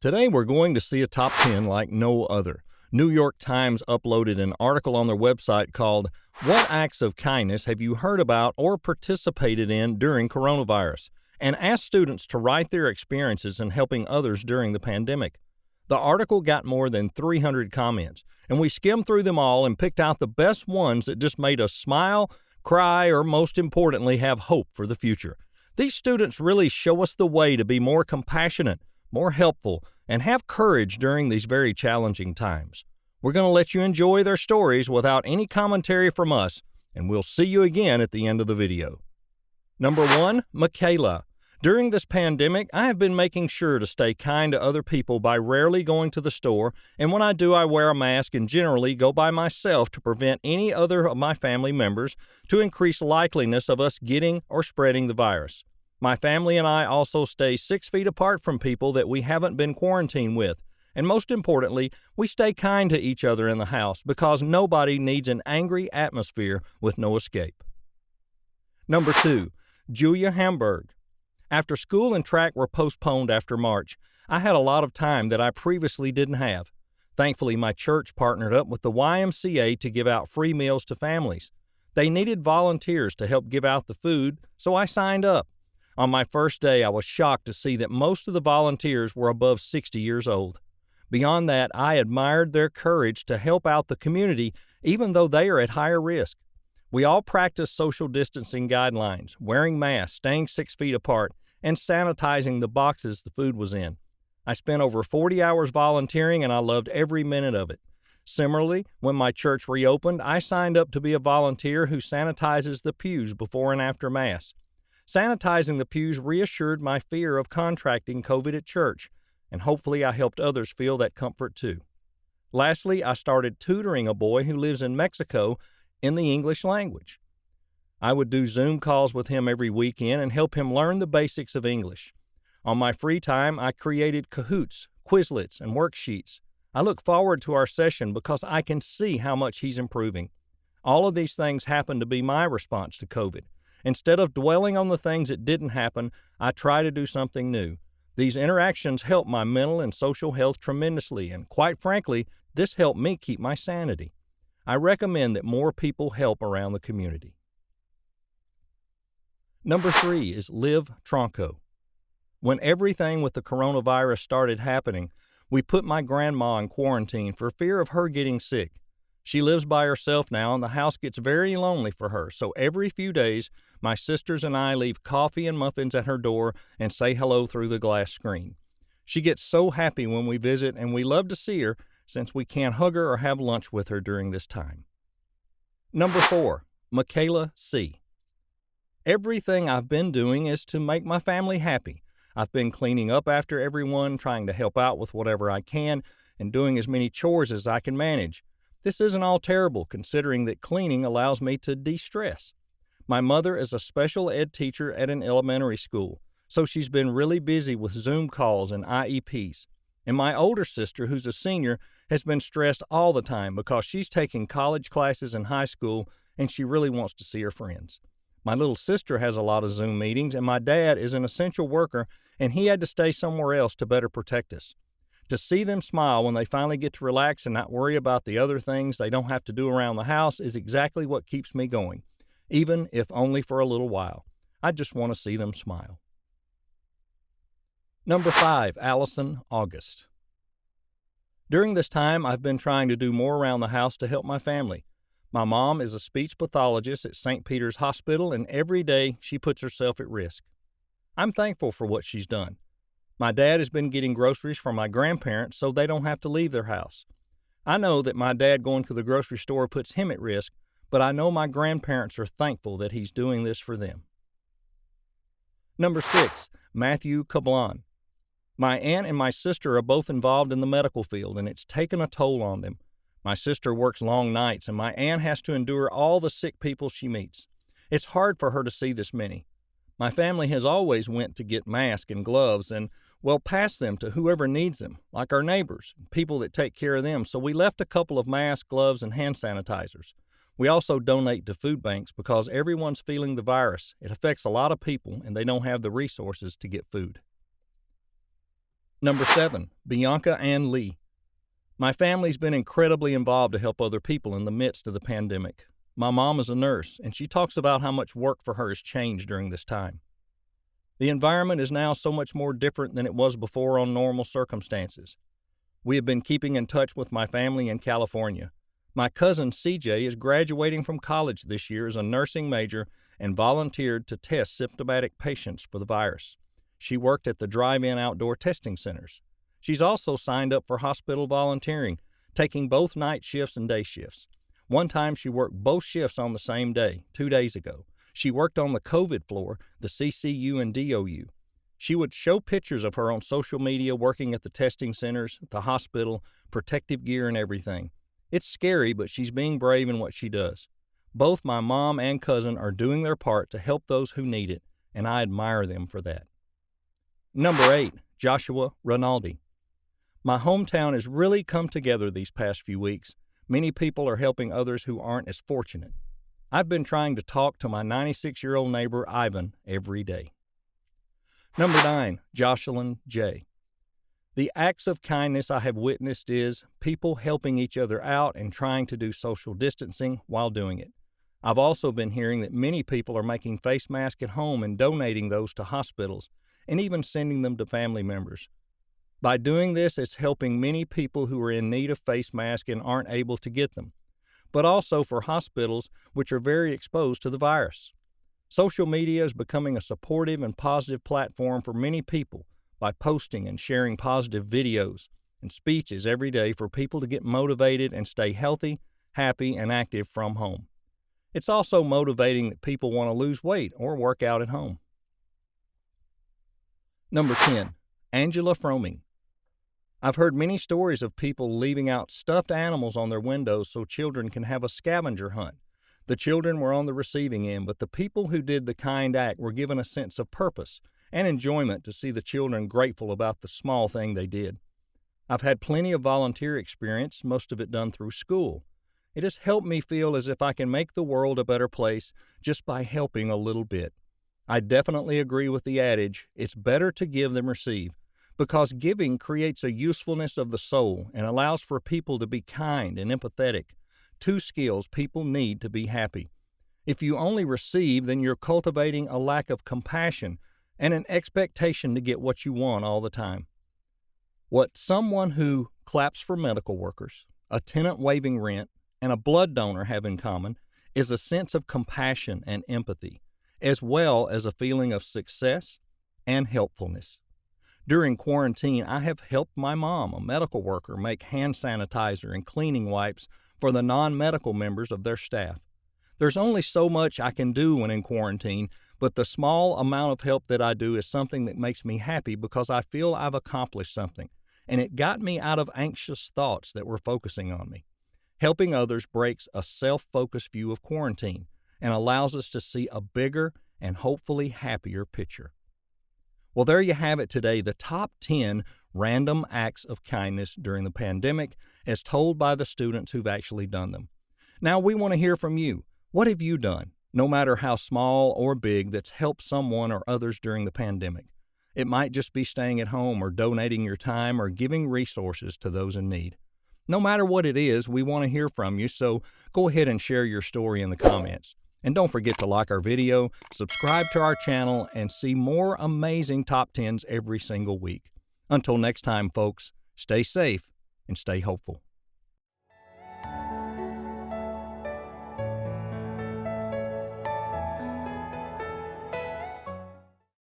Today we're going to see a top 10 like no other. New York Times uploaded an article on their website called "What Acts of Kindness Have You Heard About or Participated in During Coronavirus?" and asked students to write their experiences in helping others during the pandemic. The article got more than 300 comments, and we skimmed through them all and picked out the best ones that just made us smile, cry, or most importantly, have hope for the future. These students really show us the way to be more compassionate, more helpful, and have courage during these very challenging times. We're going to let you enjoy their stories without any commentary from us, and we'll see you again at the end of the video. Number 1, Michaela. During this pandemic, I have been making sure to stay kind to other people by rarely going to the store, and when I do, I wear a mask and generally go by myself to prevent any other of my family members to increase likeliness of us getting or spreading the virus. My family and I also stay 6 feet apart from people that we haven't been quarantined with, and most importantly, we stay kind to each other in the house because nobody needs an angry atmosphere with no escape. Number 2, Julia Hamburg. After school and track were postponed after March, I had a lot of time that I previously didn't have. Thankfully, my church partnered up with the YMCA to give out free meals to families. They needed volunteers to help give out the food, so I signed up. On my first day, I was shocked to see that most of the volunteers were above 60 years old. Beyond that, I admired their courage to help out the community, even though they are at higher risk. We all practiced social distancing guidelines, wearing masks, staying 6 feet apart, and sanitizing the boxes the food was in. I spent over 40 hours volunteering, and I loved every minute of it. Similarly, when my church reopened, I signed up to be a volunteer who sanitizes the pews before and after Mass. Sanitizing the pews reassured my fear of contracting COVID at church, and hopefully I helped others feel that comfort too. Lastly, I started tutoring a boy who lives in Mexico in the English language. I would do Zoom calls with him every weekend and help him learn the basics of English. On my free time, I created Kahoots, Quizlets, and worksheets. I look forward to our session because I can see how much he's improving. All of these things happen to be my response to COVID. Instead of dwelling on the things that didn't happen, I try to do something new. These interactions help my mental and social health tremendously, and quite frankly, this helped me keep my sanity. I recommend that more people help around the community. Number 3 is Livetronco. When everything with the coronavirus started happening, we put my grandma in quarantine for fear of her getting sick. She lives by herself now, and the house gets very lonely for her, so every few days, my sisters and I leave coffee and muffins at her door and say hello through the glass screen. She gets so happy when we visit, and we love to see her since we can't hug her or have lunch with her during this time. Number 4, Michaela C. Everything I've been doing is to make my family happy. I've been cleaning up after everyone, trying to help out with whatever I can, and doing as many chores as I can manage. This isn't all terrible, considering that cleaning allows me to de-stress. My mother is a special ed teacher at an elementary school, so she's been really busy with Zoom calls and IEPs. And my older sister, who's a senior, has been stressed all the time because she's taking college classes in high school and she really wants to see her friends. My little sister has a lot of Zoom meetings, and my dad is an essential worker, and he had to stay somewhere else to better protect us. To see them smile when they finally get to relax and not worry about the other things they don't have to do around the house is exactly what keeps me going, even if only for a little while. I just want to see them smile. Number 5, Allison August. During this time, I've been trying to do more around the house to help my family. My mom is a speech pathologist at St. Peter's Hospital, and every day she puts herself at risk. I'm thankful for what she's done. My dad has been getting groceries for my grandparents so they don't have to leave their house. I know that my dad going to the grocery store puts him at risk, but I know my grandparents are thankful that he's doing this for them. Number 6, Matthew Kablan. My aunt and my sister are both involved in the medical field, and it's taken a toll on them. My sister works long nights, and my aunt has to endure all the sick people she meets. It's hard for her to see this many. My family has always went to get masks and gloves and, well, pass them to whoever needs them, like our neighbors, people that take care of them, so we left a couple of masks, gloves, and hand sanitizers. We also donate to food banks because everyone's feeling the virus. It affects a lot of people, and they don't have the resources to get food. Number 7, Bianca L. My family's been incredibly involved to help other people in the midst of the pandemic. My mom is a nurse, and she talks about how much work for her has changed during this time. The environment is now so much more different than it was before on normal circumstances. We have been keeping in touch with my family in California. My cousin CJ is graduating from college this year as a nursing major and volunteered to test symptomatic patients for the virus. She worked at the drive-in outdoor testing centers. She's also signed up for hospital volunteering, taking both night shifts and day shifts. One time she worked both shifts on the same day, 2 days ago. She worked on the COVID floor, the CCU and DOU. She would show pictures of her on social media working at the testing centers, the hospital, protective gear and everything. It's scary, but she's being brave in what she does. Both my mom and cousin are doing their part to help those who need it, and I admire them for that. Number 8, Joshua Rinaldi. My hometown has really come together these past few weeks. Many people are helping others who aren't as fortunate. I've been trying to talk to my 96-year-old neighbor Ivan every day. Number 9, Jocelyn J. The acts of kindness I have witnessed is people helping each other out and trying to do social distancing while doing it. I've also been hearing that many people are making face masks at home and donating those to hospitals and even sending them to family members. By doing this, it's helping many people who are in need of face masks and aren't able to get them, but also for hospitals which are very exposed to the virus. Social media is becoming a supportive and positive platform for many people by posting and sharing positive videos and speeches every day for people to get motivated and stay healthy, happy, and active from home. It's also motivating that people want to lose weight or work out at home. Number 10, Angela Froming. I've heard many stories of people leaving out stuffed animals on their windows so children can have a scavenger hunt. The children were on the receiving end, but the people who did the kind act were given a sense of purpose and enjoyment to see the children grateful about the small thing they did. I've had plenty of volunteer experience, most of it done through school. It has helped me feel as if I can make the world a better place just by helping a little bit. I definitely agree with the adage, it's better to give than receive, because giving creates a usefulness of the soul and allows for people to be kind and empathetic, 2 skills people need to be happy. If you only receive, then you're cultivating a lack of compassion and an expectation to get what you want all the time. What someone who claps for medical workers, a tenant waiving rent, and a blood donor have in common is a sense of compassion and empathy, as well as a feeling of success and helpfulness. During quarantine, I have helped my mom, a medical worker, make hand sanitizer and cleaning wipes for the non-medical members of their staff. There's only so much I can do when in quarantine, but the small amount of help that I do is something that makes me happy because I feel I've accomplished something, and it got me out of anxious thoughts that were focusing on me. Helping others breaks a self-focused view of quarantine and allows us to see a bigger and hopefully happier picture. Well, there you have it today, the top 10 random acts of kindness during the pandemic as told by the students who've actually done them. Now we want to hear from you. What have you done, no matter how small or big, that's helped someone or others during the pandemic? It might just be staying at home or donating your time or giving resources to those in need. No matter what it is, we want to hear from you, so go ahead and share your story in the comments. And don't forget to like our video, subscribe to our channel, and see more amazing top 10s every single week. Until next time, folks, stay safe and stay hopeful.